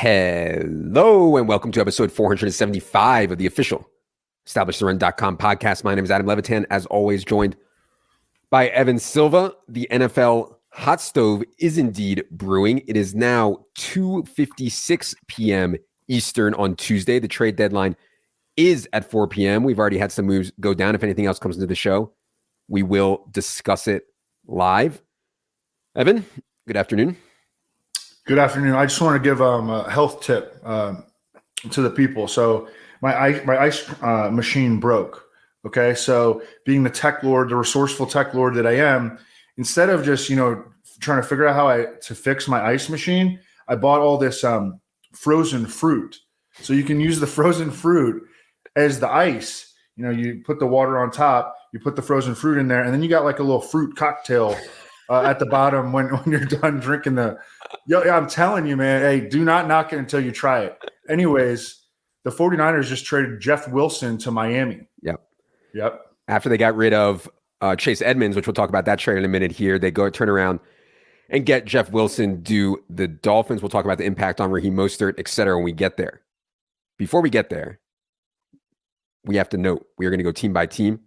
Hello and welcome to episode 475 of the official EstablishTheRun.com podcast. My name is Adam Levitan, as always joined by Evan Silva. The NFL hot stove is indeed brewing. It is now 2:56 p.m. Eastern on Tuesday. The trade deadline is at 4 p.m. We've already had some moves go down. If anything else comes into the show, we will discuss it live. Evan, good afternoon. Good afternoon. I just want to give a health tip to the people. So my ice machine broke. Okay, so being the tech lord, the resourceful tech lord that I am, instead of just trying to figure out how to fix my ice machine, I bought all this frozen fruit. So you can use the frozen fruit as the ice. You put the water on top, you put the frozen fruit in there, and then you got like a little fruit cocktail at the bottom when you're done drinking the. I'm telling you, man, hey, do not knock it until you try it. Anyways, the 49ers just traded Jeff Wilson to Miami. Yep. After they got rid of Chase Edmonds, which we'll talk about that trade in a minute here, they go turn around and get Jeff Wilson, do the Dolphins. We'll talk about the impact on Raheem Mostert, et cetera, when we get there. Before we get there, we have to note we are going to go team by team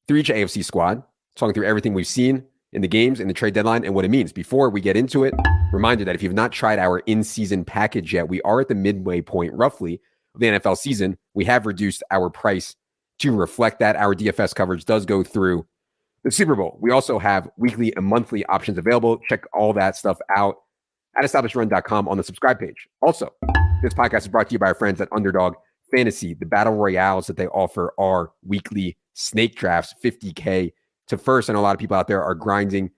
through each AFC squad, talking through everything we've seen in the games, in the trade deadline, and what it means. Before we get into it, reminder that if you've not tried our in-season package yet, we are at the midway point, roughly, of the NFL season. We have reduced our price to reflect that. Our DFS coverage does go through the Super Bowl. We also have weekly and monthly options available. Check all that stuff out at EstablishTheRun.com on the subscribe page. Also, this podcast is brought to you by our friends at Underdog Fantasy. The battle royales that they offer are weekly snake drafts, 50K to first. I know a lot of people out there are grinding.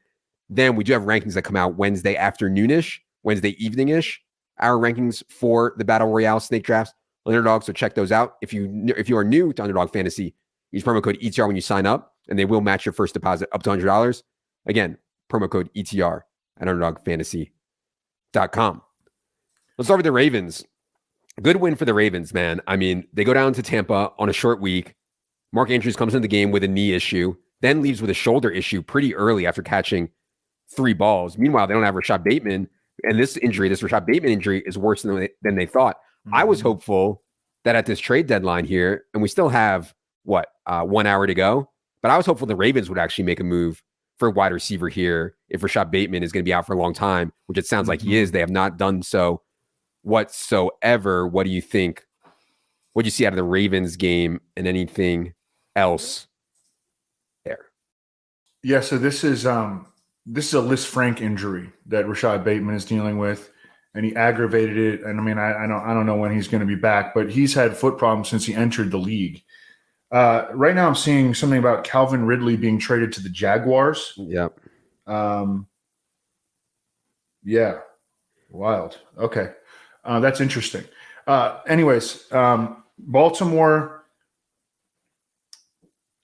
Then we do have rankings that come out Wednesday afternoonish, Wednesday evening-ish. Our rankings for the battle royale snake drafts, Underdog. So check those out. If you are new to Underdog Fantasy, use promo code ETR when you sign up, and they will match your first deposit up to $100. Again, promo code ETR at UnderdogFantasy.com. Let's start with the Ravens. Good win for the Ravens, man. I mean, they go down to Tampa on a short week. Mark Andrews comes into the game with a knee issue, then leaves with a shoulder issue pretty early after catching 3 balls. Meanwhile, they don't have Rashad Bateman, and this Rashad Bateman injury is worse than they thought. I was hopeful that at this trade deadline here, and we still have 1 hour to go, but I was hopeful the Ravens would actually make a move for a wide receiver here if Rashad Bateman is going to be out for a long time, which it sounds like he is. They have not done so whatsoever. What do you think? What do you see out of the Ravens game and anything else there? Yeah, so this is a Liz Frank injury that Rashad Bateman is dealing with, and he aggravated it. And I mean, I don't know when he's going to be back, but he's had foot problems since he entered the league. Right now, I'm seeing something about Calvin Ridley being traded to the Jaguars. Yep. Yeah, wild. Okay, that's interesting. Anyways, Baltimore.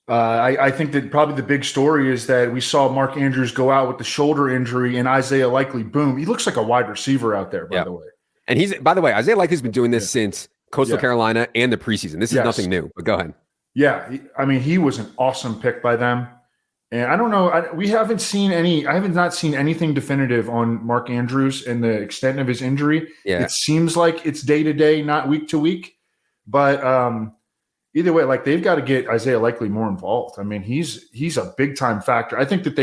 I think that probably the big story is that we saw Mark Andrews go out with the shoulder injury, and Isaiah Likely, boom, he looks like a wide receiver out there, by the way. And Isaiah Likely's been doing this since Coastal Carolina and the preseason. This is nothing new, but go ahead. Yeah, he was an awesome pick by them. And I don't know, I have not seen anything definitive on Mark Andrews and the extent of his injury. Yeah. It seems like it's day to day, not week to week. But either way, like, they've got to get Isaiah Likely more involved. I mean, he's a big time factor. I think that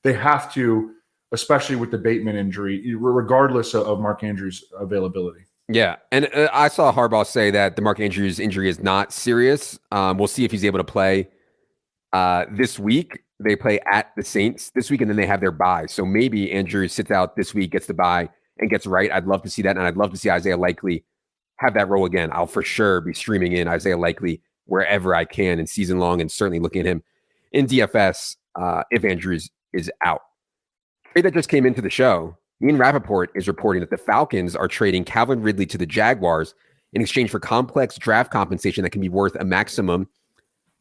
they have to, especially with the Bateman injury, regardless of Mark Andrews' availability. Yeah, and I saw Harbaugh say that the Mark Andrews injury is not serious. We'll see if he's able to play this week. They play at the Saints this week, and then they have their bye. So maybe Andrews sits out this week, gets the bye, and gets right. I'd love to see that, and I'd love to see Isaiah Likely have that role again. I'll for sure be streaming in Isaiah Likely wherever I can in season long, and certainly looking at him in DFS if Andrews is out. Trade that just came into the show. Ian Rappaport is reporting that the Falcons are trading Calvin Ridley to the Jaguars in exchange for complex draft compensation that can be worth a maximum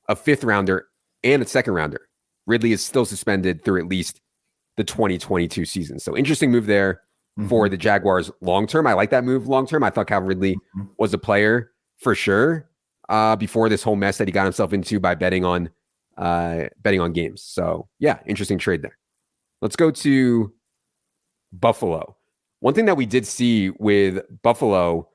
of 5th rounder and a 2nd rounder. Ridley is still suspended through at least the 2022 season. So interesting move there for the Jaguars long-term. I like that move long-term. I thought Calvin Ridley was a player for sure before this whole mess that he got himself into by betting on games. So yeah, interesting trade there. Let's go to Buffalo. One thing that we did see with Buffalo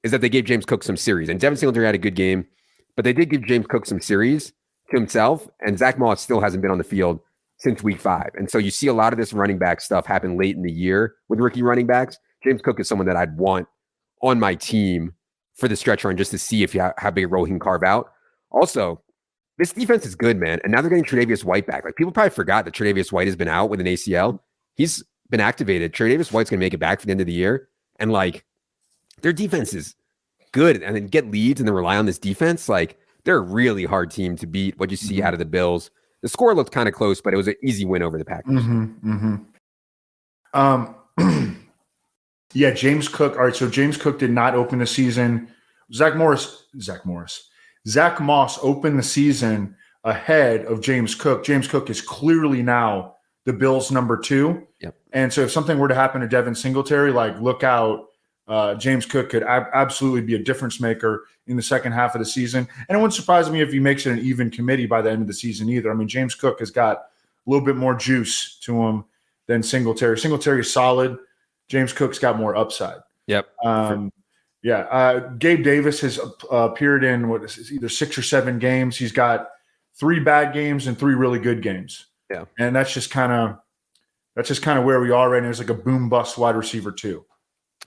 is that they gave James Cook some series. And Devin Singletary had a good game, but they did give James Cook some series to himself. And Zach Moss still hasn't been on the field since week 5. And so you see a lot of this running back stuff happen late in the year with rookie running backs. James Cook is someone that I'd want on my team for the stretch run just to see if how big a role he can carve out. Also, this defense is good, man. And now they're getting Tre'Davious White back. Like, people probably forgot that Tre'Davious White has been out with an ACL. He's been activated. Tre'Davious White's going to make it back for the end of the year. And like, their defense is good. And then get leads and then rely on this defense. Like, they're a really hard team to beat. What you see out of the Bills. The score looked kind of close, but it was an easy win over the Packers. Yeah, James Cook. All right, so James Cook did not open the season. Zach Moss opened the season ahead of James Cook. James Cook is clearly now the Bills' number 2. Yep. And so if something were to happen to Devin Singletary, like, look out, James Cook could absolutely be a difference maker in the second half of the season. And it wouldn't surprise me if he makes it an even committee by the end of the season either. I mean, James Cook has got a little bit more juice to him than Singletary. Singletary's solid. James Cook's got more upside. Yep. Gabe Davis has appeared in either 6 or 7 games. He's got 3 bad games and 3 really good games. Yeah. And that's just kind of where we are right now. It's like a boom bust wide receiver 2.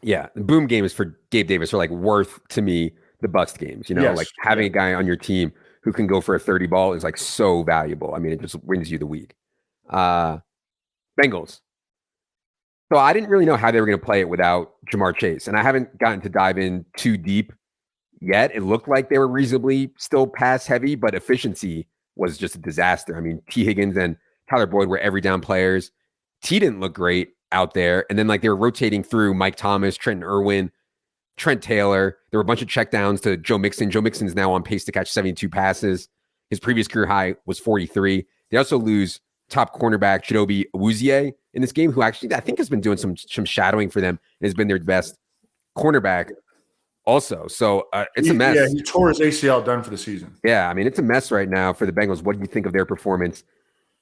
Yeah. The boom games for Gabe Davis are like worth to me the bust games. You know, Yes. like having a guy on your team who can go for a 30 ball is like so valuable. I mean, it just wins you the week. Bengals. So I didn't really know how they were going to play it without Jamar Chase. And I haven't gotten to dive in too deep yet. It looked like they were reasonably still pass heavy, but efficiency was just a disaster. I mean, T. Higgins and Tyler Boyd were every down players. T didn't look great out there. And then like they were rotating through Mike Thomas, Trenton Irwin, Trent Taylor. There were a bunch of checkdowns to Joe Mixon. Joe Mixon is now on pace to catch 72 passes. His previous career high was 43. They also lose top cornerback Chidobe Awuzie in this game, who actually I think has been doing some shadowing for them and has been their best cornerback also. So it's a mess. Yeah, he tore his ACL, done for the season. Yeah, I mean, it's a mess right now for the Bengals. What do you think of their performance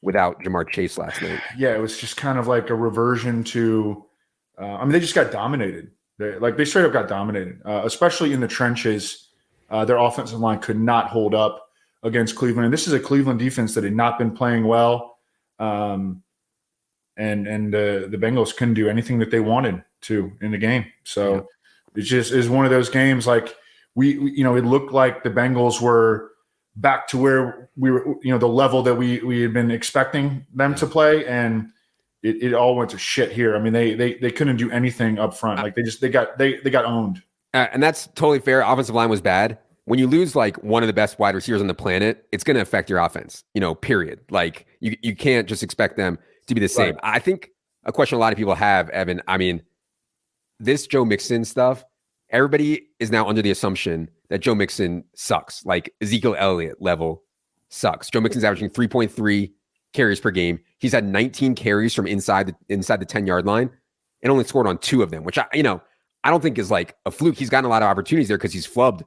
without Jamar Chase last night? Yeah, it was just kind of like a reversion to they just got dominated. They straight up got dominated, especially in the trenches. Their offensive line could not hold up against Cleveland. And this is a Cleveland defense that had not been playing well. And the Bengals couldn't do anything that they wanted to in the game. So it just is one of those games like we it looked like the Bengals were back to where we were, the level that we had been expecting them to play. And it all went to shit here. I mean, they couldn't do anything up front. Like they got owned. And that's totally fair. Offensive line was bad. When you lose like one of the best wide receivers on the planet, it's going to affect your offense, period. Like you can't just expect them to be the same. Right. I think a question a lot of people have, Evan, I mean, this Joe Mixon stuff, everybody is now under the assumption that Joe Mixon sucks, like Ezekiel Elliott level sucks. Joe Mixon's averaging 3.3 carries per game. He's had 19 carries from inside the 10-yard line and only scored on 2 of them, which I don't think is like a fluke. He's gotten a lot of opportunities there because he's flubbed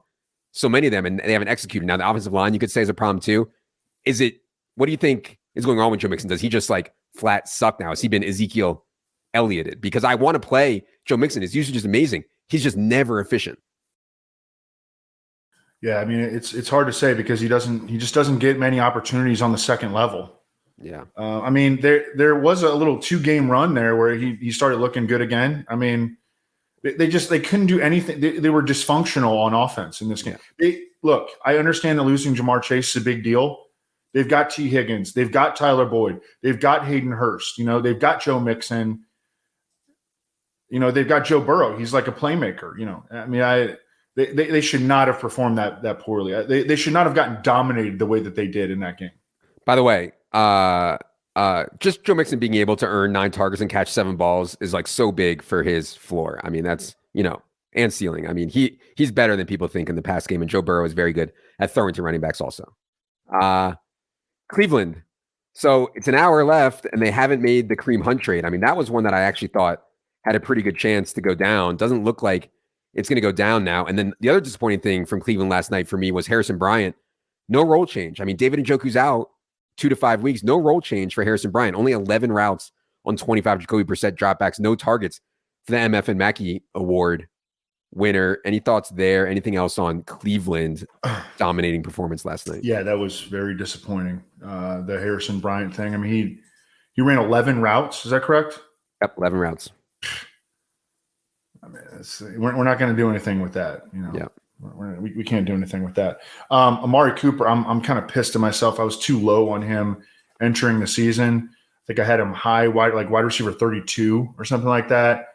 so many of them and they haven't executed. Now the offensive line, you could say, is a problem too. What do you think is going on with Joe Mixon? Does he just like flat suck now? Has he been Ezekiel Ellioted? Because I want to play Joe Mixon. His usage is amazing. He's just never efficient. Yeah, I mean, it's hard to say because he just doesn't get many opportunities on the second level. Yeah. I mean, there was a little 2-game run there where he started looking good again. I mean, they couldn't do anything. They were dysfunctional on offense in this game. Look, I understand that losing Jamar Chase is a big deal. They've got T. Higgins. They've got Tyler Boyd. They've got Hayden Hurst. They've got Joe Mixon. They've got Joe Burrow. He's like a playmaker. I mean, they should not have performed that poorly. They should not have gotten dominated the way that they did in that game. By the way, just Joe Mixon being able to earn 9 targets and catch 7 balls is like so big for his floor. I mean, that's, and ceiling. I mean, he's better than people think in the pass game, and Joe Burrow is very good at throwing to running backs also. Cleveland. So it's an hour left and they haven't made the Kareem Hunt trade. I mean, that was one that I actually thought had a pretty good chance to go down. Doesn't look like it's going to go down now. And then the other disappointing thing from Cleveland last night for me was Harrison Bryant. No role change. I mean, David Njoku's out 2 to 5 weeks. No role change for Harrison Bryant. Only 11 routes on 25 Jacoby Brissett dropbacks. No targets the MF and Mackey Award winner. Any thoughts there? Anything else on Cleveland dominating performance last night? Yeah, that was very disappointing. The Harrison Bryant thing. I mean, he ran 11 routes. Is that correct? Yep, 11 routes. I mean, we're not going to do anything with that. Yeah. We can't do anything with that. Amari Cooper, I'm kind of pissed at myself. I was too low on him entering the season. I think I had him high, wide receiver 32 or something like that.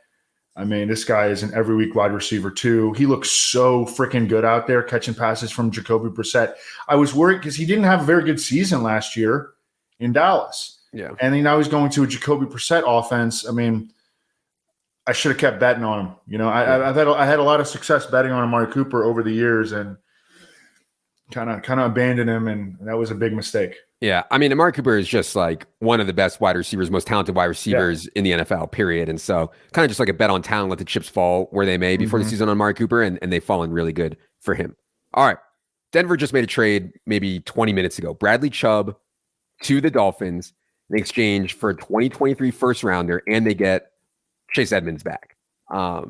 I mean, this guy is an every week wide receiver too. He looks so freaking good out there catching passes from Jacoby Brissett. I was worried because he didn't have a very good season last year in Dallas. Yeah. And now he's going to a Jacoby Brissett offense. I mean, I should have kept betting on him. I had a lot of success betting on Amari Cooper over the years and kind of abandoned him, and that was a big mistake. Yeah, I mean, Amari Cooper is just like one of the best wide receivers, most talented wide receivers in the NFL, period. And so kind of just like a bet on talent, let the chips fall where they may before the season on Amari Cooper, and they've fallen really good for him. All right, Denver just made a trade maybe 20 minutes ago. Bradley Chubb to the Dolphins in exchange for a 2023 first rounder, and they get Chase Edmonds back. I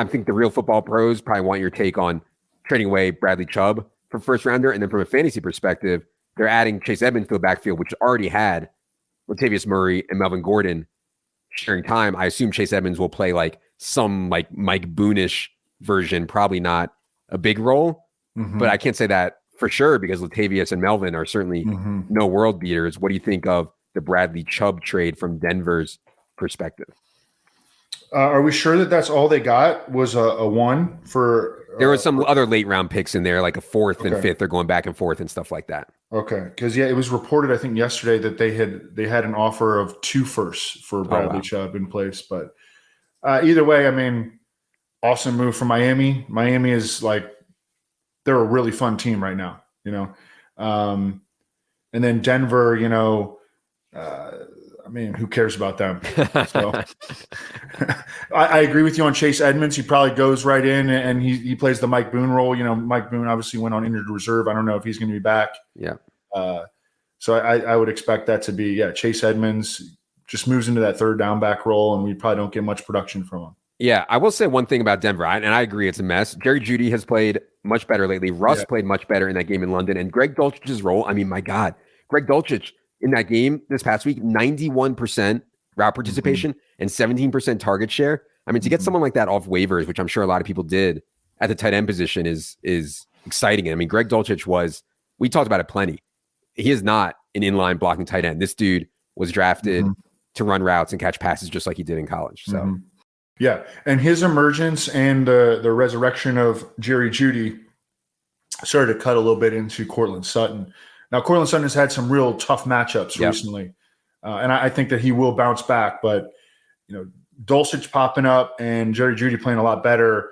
think the real football pros probably want your take on trading away Bradley Chubb for first rounder. And then from a fantasy perspective, they're adding Chase Edmonds to the backfield, which already had Latavius Murray and Melvin Gordon sharing time. I assume Chase Edmonds will play like some like Mike Boone-ish version, probably not a big role, but I can't say that for sure because Latavius and Melvin are certainly no world beaters. What do you think of the Bradley Chubb trade from Denver's perspective? Are we sure that that's all they got was a one for? There was some other late round picks in there, like a fourth and fifth. They're going back and forth and stuff like that. Okay, because it was reported I think yesterday that they had an offer of 2 firsts for Bradley Chubb in place. But either way, I mean, awesome move for Miami. Miami is like they're a really fun team right now, and then Denver, I mean, who cares about them? So I agree with you on Chase Edmonds. He probably goes right in and he plays the Mike Boone role. Mike Boone obviously went on injured reserve. I don't know if he's going to be back. Yeah. So I would expect that to be, Chase Edmonds just moves into that third down back role, and we probably don't get much production from him. Yeah, I will say one thing about Denver, and I agree it's a mess. Jerry Jeudy has played much better lately. Russ played much better in that game in London. And Greg Dulcich's role, I mean, my God, Greg Dulcich in that game this past week, 91% route participation and 17% target share. I mean, to get someone like that off waivers, which I'm sure a lot of people did at the tight end position is exciting. And I mean, Greg Dulcich we talked about it plenty. He is not an inline blocking tight end. This dude was drafted to run routes and catch passes just like he did in college. So yeah. And his emergence and the resurrection of Jerry Jeudy started to cut a little bit into Courtland Sutton. Now, Courtland Sutton has had some real tough matchups recently, and I think that he will bounce back. But, Dulcich popping up and Jerry Jeudy playing a lot better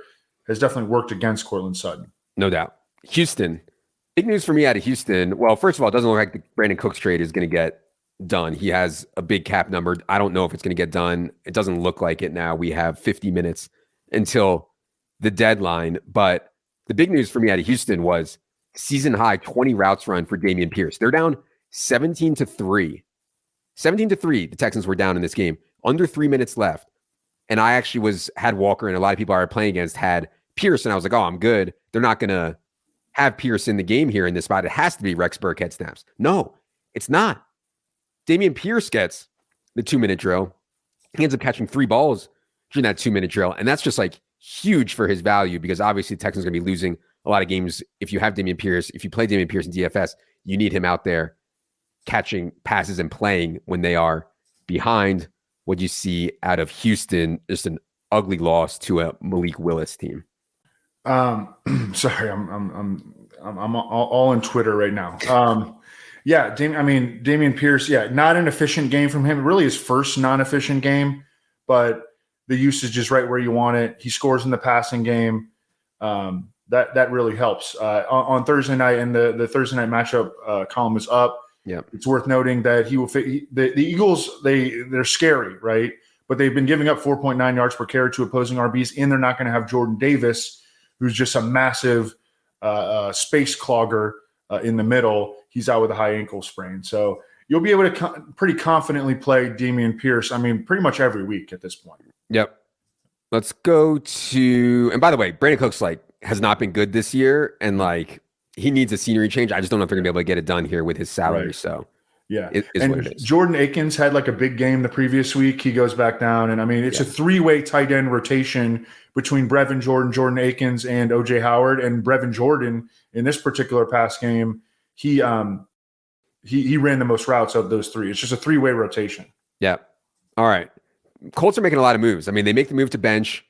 has definitely worked against Courtland Sutton. No doubt. Houston. Big news for me out of Houston. Well, first of all, it doesn't look like the Brandon Cooks trade is going to get done. He has a big cap number. I don't know if it's going to get done. It doesn't look like it now. We have 50 minutes until the deadline. But the big news for me out of Houston was season high 20 routes run for Dameon Pierce. They're down 17-3. 17-3, the Texans were down in this game. Under 3 minutes left. And I actually had Walker, and a lot of people I were playing against had Pierce, and I was like, oh, I'm good. They're not going to have Pierce in the game here in this spot. It has to be Rex Burkhead snaps. No, it's not. Dameon Pierce gets the 2-minute drill. He ends up catching 3 balls during that 2-minute drill. And that's just like huge for his value because obviously the Texans are going to be losing a lot of games. If you have Dameon Pierce, if you play Dameon Pierce in DFS, you need him out there catching passes and playing when they are behind. What you see out of Houston, just an ugly loss to a Malik Willis team. Sorry, I'm all on Twitter right now. Dameon Pierce, not an efficient game from him. Really his first non-efficient game, but the usage is right where you want it. He scores in the passing game. That really helps. On Thursday night, and the Thursday night matchup column is up. Yeah, it's worth noting that he will fit. The Eagles, they're scary, right? But they've been giving up 4.9 yards per carry to opposing RBs, and they're not going to have Jordan Davis, who's just a massive space clogger in the middle. He's out with a high ankle sprain, so you'll be able to pretty confidently play Dameon Pierce. I mean, pretty much every week at this point. Yep. Let's go to, and by the way, Brandon Cooks has not been good this year, and he needs a scenery change. I just don't know if they're gonna be able to get it done here with his salary. Right. So Yeah. it is what And it is. Jordan Akins had a big game the previous week. He goes back down. And I mean, it's a 3-way tight end rotation between Brevin Jordan, Jordan Akins, and OJ Howard. And Brevin Jordan in this particular pass game, he ran the most routes of those three. It's just a 3-way rotation. Yeah. All right. Colts are making a lot of moves. I mean, they make the move to bench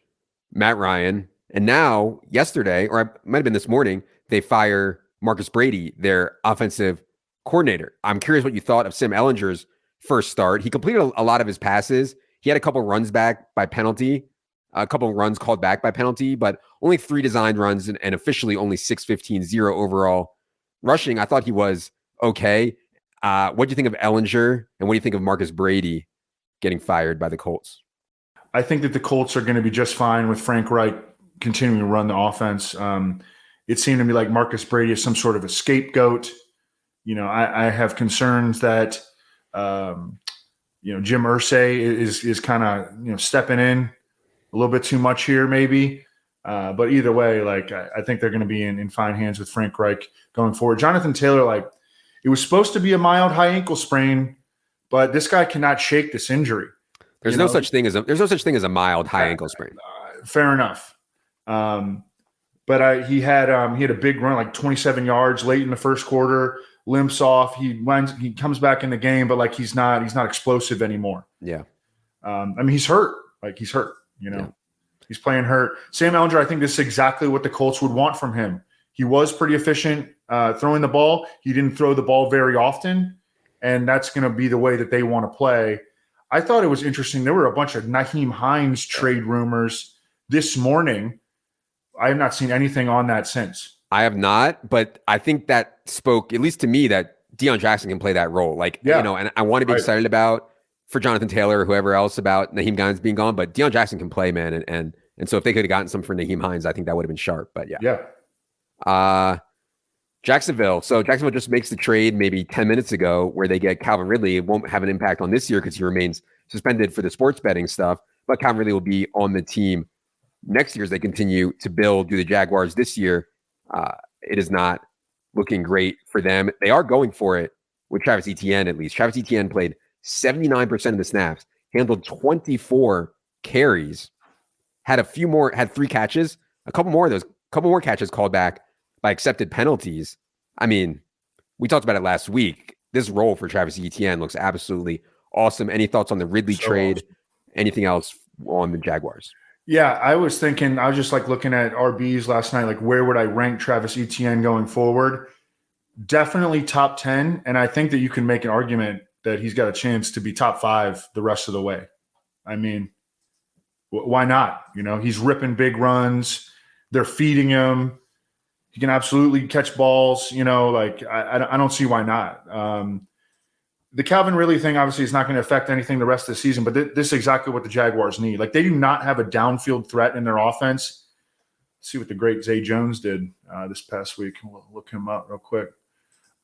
Matt Ryan, and now yesterday, or it might have been this morning, they fire Marcus Brady, their offensive coordinator. I'm curious what you thought of Sam Ehlinger's first start. He completed a lot of his passes. He had a couple runs back by penalty, a couple runs called back by penalty, but only 3 designed runs and officially only 615, 0 overall rushing. I thought he was okay. What do you think of Ehlinger, and what do you think of Marcus Brady getting fired by the Colts? I think that the Colts are going to be just fine with Frank Reich continuing to run the offense. It seemed to me like Marcus Brady is some sort of a scapegoat. I have concerns that, Jim Irsay is kind of, stepping in a little bit too much here, maybe. But either way, I think they're going to be in fine hands with Frank Reich going forward. Jonathan Taylor, it was supposed to be a mild high ankle sprain, but this guy cannot shake this injury. There's no such thing as a mild high ankle sprain. Fair enough. But he had a big run, 27 yards late in the first quarter, limps off. He comes back in the game, but he's not explosive anymore. Yeah. He's hurt. He's hurt, Yeah. He's playing hurt. Sam Ehlinger, I think this is exactly what the Colts would want from him. He was pretty efficient throwing the ball. He didn't throw the ball very often, and that's going to be the way that they want to play. I thought it was interesting. There were a bunch of Nyheim Hines trade rumors this morning. I have not seen anything on that since. I have not, but I think that spoke, at least to me, that Deion Jackson can play that role. And I want to be excited about, for Jonathan Taylor or whoever else, about Nyheim Hines being gone, but Deion Jackson can play, man. And so if they could have gotten some for Nyheim Hines, I think that would have been sharp. But yeah. Jacksonville. So Jacksonville just makes the trade maybe 10 minutes ago where they get Calvin Ridley. It won't have an impact on this year because he remains suspended for the sports betting stuff, but Calvin Ridley will be on the team next year as they continue to build. Do the Jaguars this year? It is not looking great for them. They are going for it with Travis Etienne, at least. Travis Etienne played 79% of the snaps, handled 24 carries, had 3 catches, a couple more catches called back by accepted penalties. I mean, we talked about it last week. This role for Travis Etienne looks absolutely awesome. Any thoughts on the Ridley trade? Awesome. Anything else on the Jaguars? Yeah, I was just looking at RBs last night, where would I rank Travis Etienne going forward? Definitely top 10. And I think that you can make an argument that he's got a chance to be top 5 the rest of the way. I mean, why not? He's ripping big runs. They're feeding him. He can absolutely catch balls. I don't see why not. The Calvin Ridley thing obviously is not going to affect anything the rest of the season, but this is exactly what the Jaguars need. They do not have a downfield threat in their offense. Let's see what the great Zay Jones did this past week. We'll look him up real quick.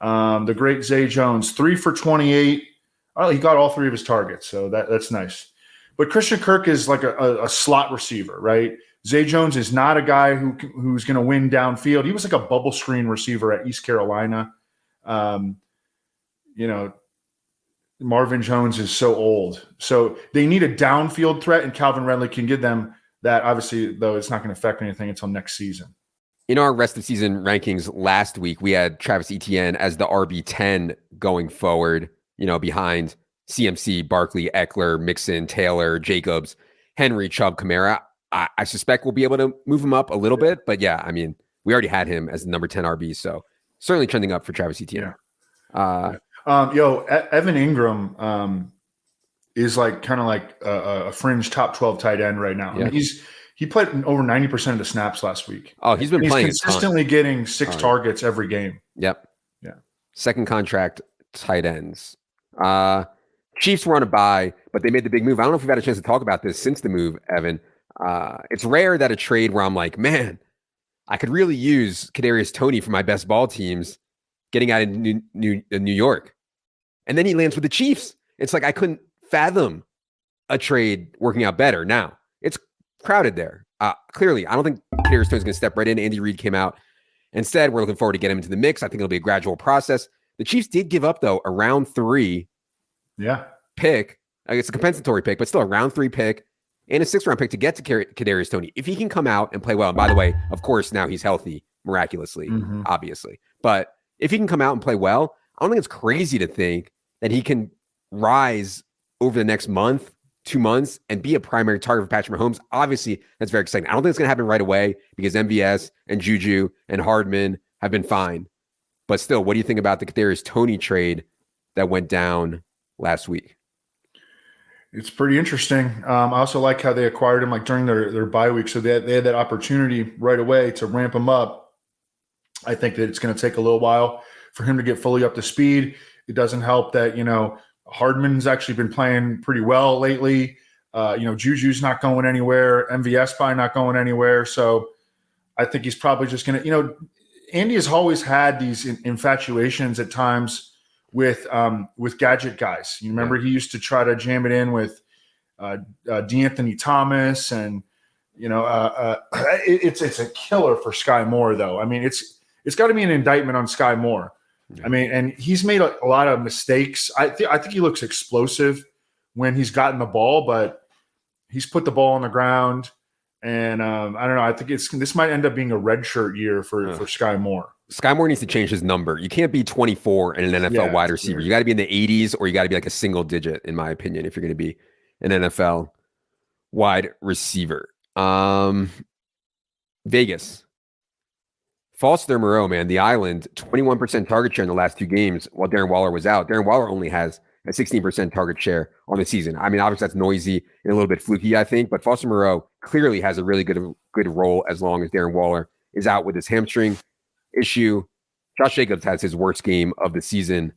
The great Zay Jones, 3 for 28. Oh, he got all 3 of his targets, so that's nice. But Christian Kirk is a slot receiver, right? Zay Jones is not a guy who's going to win downfield. He was a bubble screen receiver at East Carolina. Marvin Jones is so old. So they need a downfield threat, and Calvin Ridley can give them that. Obviously, though, it's not going to affect anything until next season. In our rest of season rankings last week, we had Travis Etienne as the RB10 going forward, behind CMC, Barkley, Eckler, Mixon, Taylor, Jacobs, Henry, Chubb, Kamara. I suspect we'll be able to move him up a little bit, but yeah, I mean, we already had him as the number 10 RB, so certainly trending up for Travis Etienne. Yeah. Evan Ingram is a fringe top 12 tight end right now. Yeah. I mean, he played over 90% of the snaps last week. Oh, he's been playing consistently getting 6 targets every game. Yep. Yeah. Second contract tight ends. Chiefs were on a bye, but they made the big move. I don't know if we've had a chance to talk about this since the move, Evan. It's rare that a trade where I'm like, man, I could really use Kadarius Toney for my best ball teams getting out of New York. And then he lands with the Chiefs. It's I couldn't fathom a trade working out better. Now, it's crowded there. Clearly, I don't think Kadarius Toney's going to step right in. Andy Reid came out and said, we're looking forward to getting him into the mix. I think it'll be a gradual process. The Chiefs did give up, though, a round 3 pick. It's a compensatory pick, but still a round 3 pick and a 6th round pick to get to Kadarius Toney. If he can come out and play well, and by the way, of course, now he's healthy, miraculously, obviously. But if he can come out and play well, I don't think it's crazy to think that he can rise over the next month, 2 months, and be a primary target for Patrick Mahomes. Obviously, that's very exciting. I don't think it's going to happen right away because MVS and Juju and Hardman have been fine. But still, what do you think about the Kadarius Toney trade that went down last week? It's pretty interesting. I also like how they acquired him like during their bye week. So they had that opportunity right away to ramp him up. I think that it's going to take a little while for him to get fully up to speed. It doesn't help that, Hardman's actually been playing pretty well lately. Juju's not going anywhere. MVS probably not going anywhere. So I think he's probably just going to, Andy has always had these infatuations at times with gadget guys. You remember he used to try to jam it in with DeAnthony Thomas, and it's a killer for Sky Moore though. I mean, it's got to be an indictment on Sky Moore. I mean, and he's made a lot of mistakes. I think he looks explosive when he's gotten the ball, but he's put the ball on the ground. And I don't know. I think this might end up being a redshirt year for Sky Moore. Sky Moore needs to change his number. You can't be 24 and an NFL wide receiver. You got to be in the 80s, or you got to be like a single digit, in my opinion, if you're going to be an NFL wide receiver. Vegas. Foster Moreau, man, the island, 21% target share in the last 2 games while Darren Waller was out. Darren Waller only has a 16% target share on the season. I mean, obviously that's noisy and a little bit fluky, I think, but Foster Moreau clearly has a really good role as long as Darren Waller is out with his hamstring issue. Josh Jacobs has his worst game of the season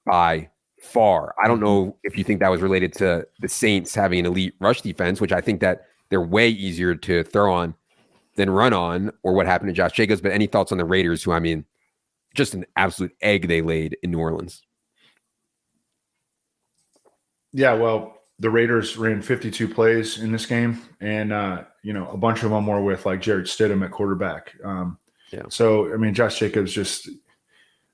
by far. I don't know if you think that was related to the Saints having an elite rush defense, which I think that they're way easier to throw on than run on, or what happened to Josh Jacobs. But any thoughts on the Raiders, who, I mean, just an absolute egg they laid in New Orleans? Yeah, well, the Raiders ran 52 plays in this game, and a bunch of them were with like Jarrett Stidham at quarterback. So I mean, Josh Jacobs just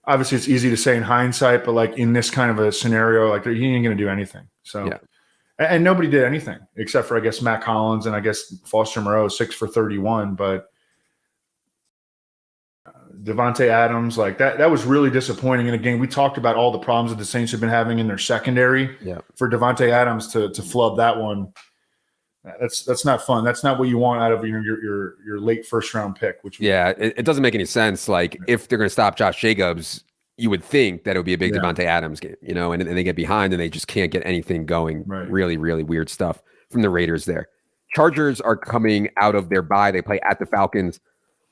obviously it's easy to say in hindsight, but like in this kind of a scenario, like he ain't going to do anything. So and nobody did anything except for I guess Matt Collins and I guess Foster Moreau 6 for 31, but Devontae Adams, like that was really disappointing. And again, we talked about all the problems that the Saints have been having in their secondary. For Devontae Adams to flub that one, that's not fun. That's not what you want out of your late first round pick. It doesn't make any sense. Like if they're going to stop Josh Jacobs, you would think that it would be a big Devontae Adams game, and they get behind and they just can't get anything going. Right. Really, really weird stuff from the Raiders there. Chargers are coming out of their bye. They play at the Falcons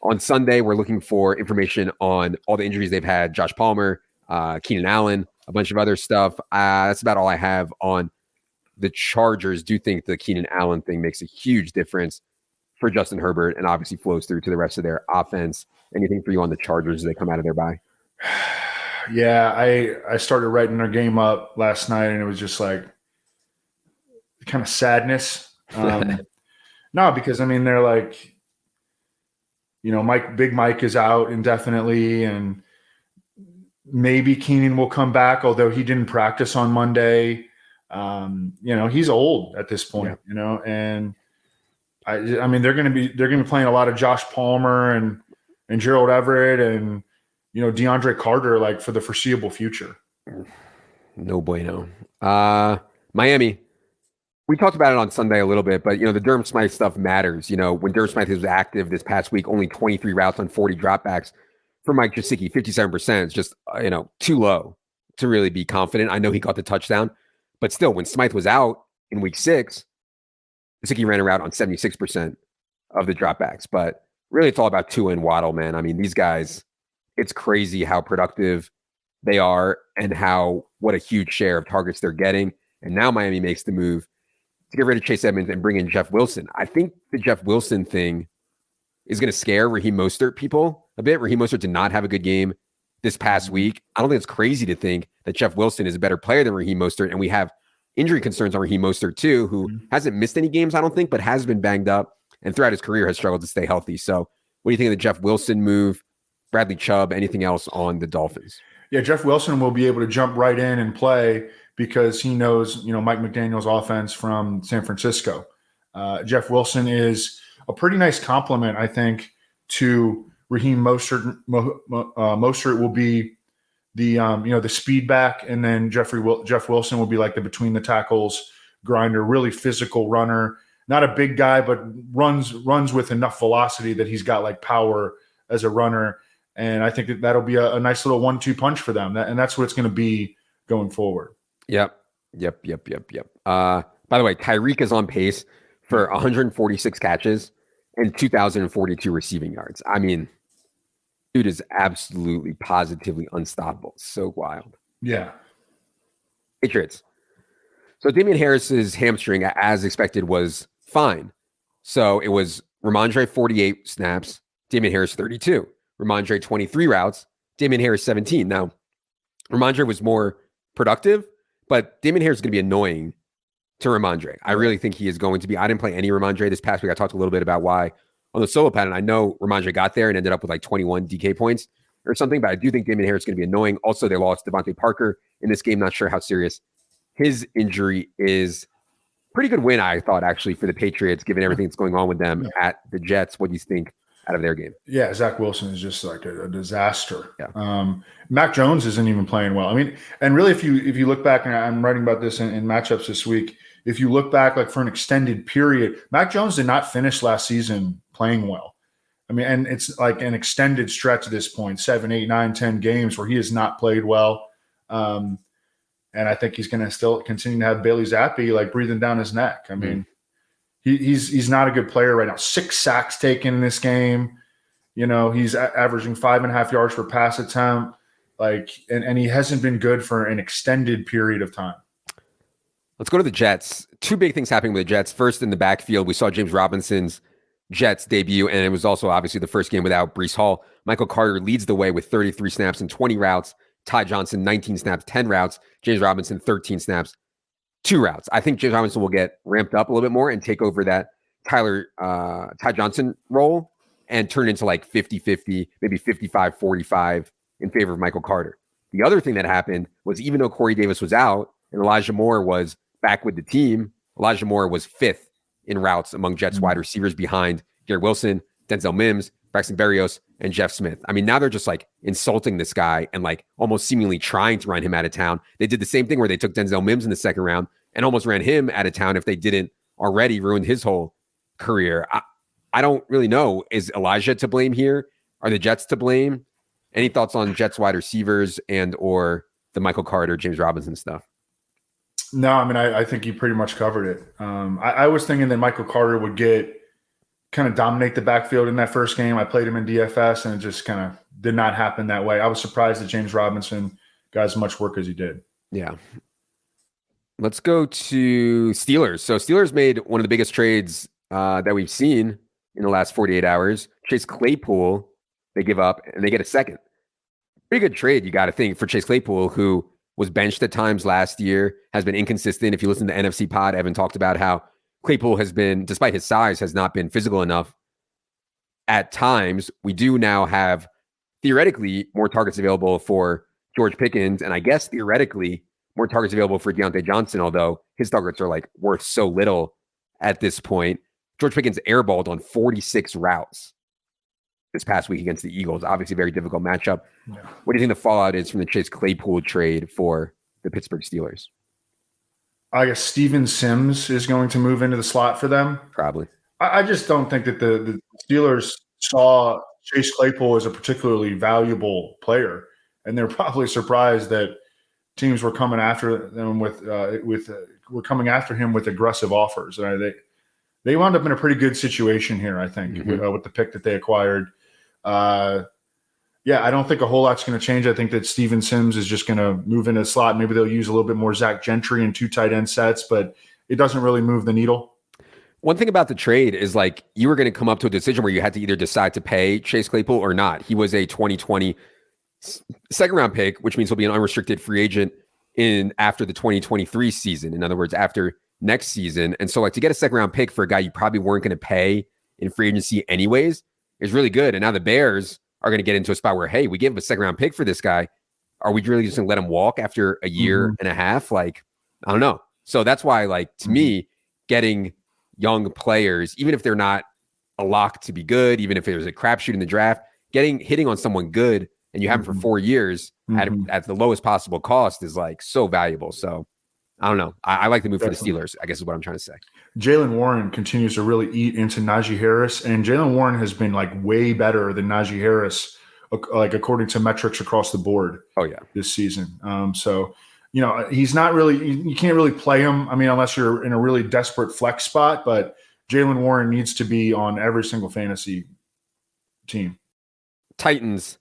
on Sunday. We're looking for information on all the injuries they've had. Josh Palmer, Keenan Allen, a bunch of other stuff. That's about all I have on the Chargers. Do think the Keenan Allen thing makes a huge difference for Justin Herbert and obviously flows through to the rest of their offense. Anything for you on the Chargers as they come out of their bye? Yeah, I started writing their game up last night, and it was just like kind of sadness. No, because I mean they're like, Big Mike is out indefinitely, and maybe Keenan will come back, although he didn't practice on Monday. He's old at this point, and I mean they're going to be playing a lot of Josh Palmer and Gerald Everett and DeAndre Carter like for the foreseeable future. No bueno. Miami. We talked about it on Sunday a little bit, but the Durham Smythe stuff matters. When Durham Smythe was active this past week, only 23 routes on 40 dropbacks for Mike Gesicki, 57% is just too low to really be confident. I know he got the touchdown, but still, when Smythe was out in week 6, Gesicki ran a route on 76% of the dropbacks. But really, it's all about Tua and Waddle, man. I mean, these guys, it's crazy how productive they are and what a huge share of targets they're getting. And now Miami makes the move to get rid of Chase Edmonds and bring in Jeff Wilson. I think the Jeff Wilson thing is going to scare Raheem Mostert people a bit. Raheem Mostert did not have a good game this past week. I don't think it's crazy to think that Jeff Wilson is a better player than Raheem Mostert, and we have injury concerns on Raheem Mostert too, who hasn't missed any games, I don't think, but has been banged up and throughout his career has struggled to stay healthy. So what do you think of the Jeff Wilson move, Bradley Chubb, anything else on the Dolphins? Yeah, Jeff Wilson will be able to jump right in and play because he knows, Mike McDaniel's offense from San Francisco. Jeff Wilson is a pretty nice compliment, I think, to Raheem Mostert. Mostert will be the speed back, and then Jeff Wilson will be like the between the tackles grinder, really physical runner. Not a big guy, but runs with enough velocity that he's got like power as a runner. And I think that'll be a nice little 1-2 punch for them. And that's what it's going to be going forward. Yep. By the way, Tyreek is on pace for 146 catches and 2,042 receiving yards. I mean, dude is absolutely, positively unstoppable. So wild. Yeah. Patriots. So Damian Harris's hamstring, as expected, was fine. So it was Ramondre 48 snaps, Damian Harris 32. Ramondre 23 routes, Damian Harris 17. Now, Ramondre was more productive, but Damian Harris is going to be annoying to Ramondre. I really think he is going to be. I didn't play any Ramondre this past week. I talked a little bit about why on the solo pattern. I know Ramondre got there and ended up with like 21 DK points or something, but I do think Damian Harris is going to be annoying. Also, they lost Devontae Parker in this game. Not sure how serious his injury is. Pretty good win, I thought, actually, for the Patriots, given everything that's going on with them at the Jets. What do you think out of their game? Yeah, Zach Wilson is just like a disaster. Yeah. Mac Jones isn't even playing well. I mean, and really, if you look back, and I'm writing about this in matchups this week, if you look back like for an extended period, Mac Jones did not finish last season playing well. I mean, and it's like an extended stretch at this point, 7, 8, 9, 10 games where he has not played well. And I think he's going to still continue to have Bailey Zappi like breathing down his neck. I mean, he's not a good player right now. 6 sacks taken in this game. He's averaging 5.5 yards per pass attempt. And he hasn't been good for an extended period of time. Let's go to the Jets. 2 big things happening with the Jets. First, in the backfield, we saw James Robinson's Jets debut, and it was also obviously the first game without Breece Hall. Michael Carter leads the way with 33 snaps and 20 routes. Ty Johnson, 19 snaps, 10 routes. James Robinson, 13 snaps, 2 routes. I think James Robinson will get ramped up a little bit more and take over that Ty Johnson role and turn into like 50-50, maybe 55-45 in favor of Michael Carter. The other thing that happened was even though Corey Davis was out and Elijah Moore was back with the team, Elijah Moore was 5th in routes among Jets wide receivers behind Garrett Wilson, Denzel Mims, Braxton Berrios, and Jeff Smith. I mean, now they're just like insulting this guy and like almost seemingly trying to run him out of town. They did the same thing where they took Denzel Mims in the second round and almost ran him out of town if they didn't already ruin his whole career. I don't really know. Is Elijah to blame here? Are the Jets to blame? Any thoughts on Jets wide receivers and or the Michael Carter, James Robinson stuff? No, I mean, I think you pretty much covered it. I was thinking that Michael Carter would kind of dominate the backfield in that first game. I played him in DFS, and it just kind of did not happen that way. I was surprised that James Robinson got as much work as he did. Yeah. Let's go to Steelers. So Steelers made one of the biggest trades that we've seen in the last 48 hours. Chase Claypool, they give up, and they get a second. Pretty good trade, you got to think, for Chase Claypool, who was benched at times last year, has been inconsistent. If you listen to NFC Pod, Evan talked about how Claypool has been, despite his size, has not been physical enough at times. We do now have, theoretically, more targets available for George Pickens, and I guess theoretically, more targets available for Deontay Johnson, although his targets are like worth so little at this point. George Pickens airballed on 46 routes this past week against the Eagles. Obviously, a very difficult matchup. Yeah. What do you think the fallout is from the Chase Claypool trade for the Pittsburgh Steelers? I guess Steven Sims is going to move into the slot for them. Probably. I just don't think that the Steelers saw Chase Claypool as a particularly valuable player, and they're probably surprised that teams were coming after them were coming after him with aggressive offers. They wound up in a pretty good situation here, I think, with the pick that they acquired. I don't think a whole lot's going to change. I think that Steven Sims is just going to move into the slot. Maybe they'll use a little bit more Zach Gentry and 2 tight end sets, but it doesn't really move the needle. One thing about the trade is like you were going to come up to a decision where you had to either decide to pay Chase Claypool or not. He was a 2020 second round pick, which means he'll be an unrestricted free agent in after the 2023 season. In other words, after next season. And so like to get a second round pick for a guy you probably weren't going to pay in free agency anyways is really good. And now the Bears are going to get into a spot where, hey, we gave him a second round pick for this guy. Are we really just going to let him walk after a year and a half? Like, I don't know. So that's why, like, to me, getting young players, even if they're not a lock to be good, even if there's a crapshoot in the draft, hitting on someone good and you have them for 4 years at the lowest possible cost is like so valuable. So I don't know. I like the move for the Steelers, I guess is what I'm trying to say. Jaylen Warren continues to really eat into Najee Harris, and Jaylen Warren has been like way better than Najee Harris, like according to metrics across the board. Oh yeah, this season. So, you know, he's not really, you can't really play him. I mean, unless you're in a really desperate flex spot, but Jaylen Warren needs to be on every single fantasy team. Titans.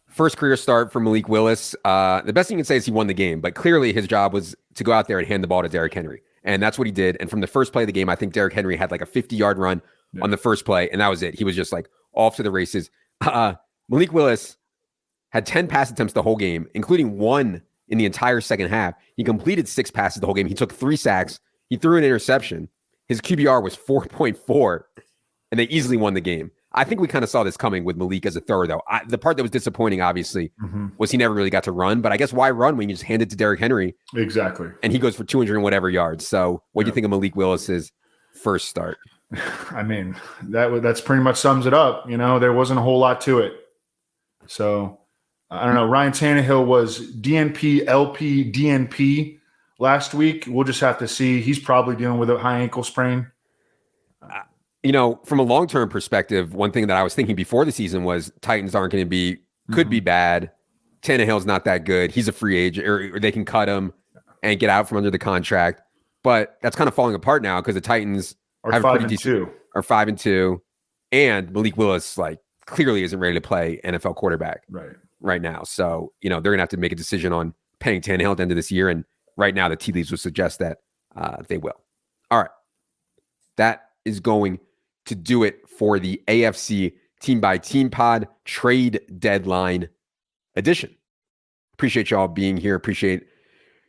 First career start for Malik Willis. The best thing you can say is he won the game, but clearly his job was to go out there and hand the ball to Derrick Henry. And that's what he did. And from the first play of the game, I think Derrick Henry had like a 50-yard run on the first play, and that was it. He was just like off to the races. Malik Willis had 10 pass attempts the whole game, including 1 in the entire second half. He completed 6 passes the whole game. He took 3 sacks. He threw an interception. His QBR was 4.4, and they easily won the game. I think we kind of saw this coming with Malik as a thrower, though. The part that was disappointing, obviously, was he never really got to run. But I guess why run when you just hand it to Derrick Henry? Exactly. And he goes for 200 and whatever yards. So what do you think of Malik Willis's first start? I mean, that's pretty much sums it up. You know, there wasn't a whole lot to it. So I don't know. Ryan Tannehill was DNP, LP, DNP last week. We'll just have to see. He's probably dealing with a high ankle sprain. You know, from a long-term perspective, one thing that I was thinking before the season was Titans aren't going to be, could be bad. Tannehill's not that good. He's a free agent, or they can cut him and get out from under the contract. But that's kind of falling apart now because the Titans Are have 5-2. Are 5-2, and Malik Willis like clearly isn't ready to play NFL quarterback right now. So you know they're going to have to make a decision on paying Tannehill at the end of this year, and right now the tea leaves would suggest that they will. All right, that is going to do it for the AFC Team by Team Pod Trade Deadline edition. Appreciate y'all being here. Appreciate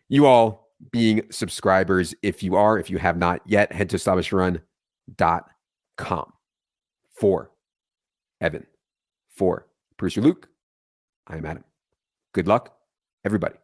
you all being subscribers. If you are, if you have not yet, head to establishedrun.com. For Evan, for producer Luke, I am Adam. Good luck, everybody.